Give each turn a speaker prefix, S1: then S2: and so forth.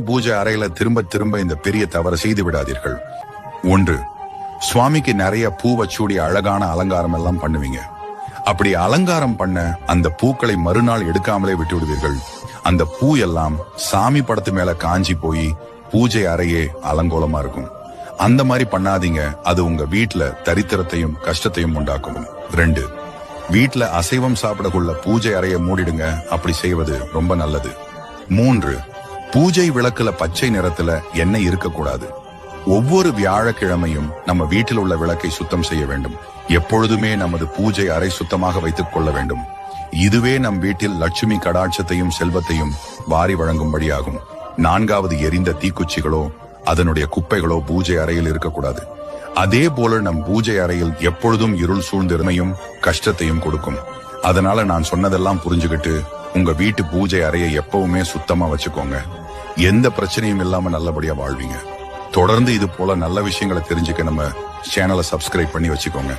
S1: பூஜை அறையில திரும்ப திரும்ப இந்த பெரிய தவறு செய்து விடாதீர்கள். 1. சுவாமிக்கு நிறைய பூ வச்சூடி அழகான அலங்காரம் எல்லாம் பண்ணுவீங்க. அப்படி அலங்காரம் பண்ண அந்த பூக்களை மறுநாள் எடுக்காமலே விட்டு விடுவீர்கள். அந்த பூ எல்லாம் சாமி படத்து மேல காஞ்சி போய் பூஜை அறையே அலங்கோலமா இருக்கும். அந்த மாதிரி பண்ணாதீங்க. அது உங்க வீட்டுல தரித்திரத்தையும் கஷ்டத்தையும் உண்டாக்கும். 2. வீட்டுல அசைவம் சாப்பிடக்குள்ள பூஜை அறையை மூடிடுங்க. அப்படி செய்வது ரொம்ப நல்லது. 3. பூஜை விளக்குல பச்சை நிறத்துல எண்ணெய் இருக்கக்கூடாது. ஒவ்வொரு வியாழக்கிழமையும் நம்ம வீட்டில் உள்ள விளக்கை சுத்தம் செய்ய வேண்டும். எப்பொழுதுமே நமது பூஜை அறை சுத்தமாக வைத்துக் கொள்ள வேண்டும். இதுவே நம் வீட்டில் லட்சுமி கடாட்சத்தையும் செல்வத்தையும் வாரி வழங்கும்படியாகும். 4. எரிந்த தீக்குச்சிகளோ அதனுடைய குப்பைகளோ பூஜை அறையில் இருக்கக்கூடாது. அதே போல நம் பூஜை அறையில் எப்பொழுதும் இருள் சூழ்ந்திருமையும் கஷ்டத்தையும் கொடுக்கும். அதனால நான் சொன்னதெல்லாம் புரிஞ்சுக்கிட்டு உங்க வீட்டு பூஜை அறையை எப்பவுமே சுத்தமா வச்சுக்கோங்க. எந்த பிரச்சனையும் இல்லாம நல்லபடியா வாழ்வீங்க. தொடர்ந்து இது போல நல்ல விஷயங்களை தெரிஞ்சுக்க நம்ம சேனலை சப்ஸ்கிரைப் பண்ணி வச்சுக்கோங்க.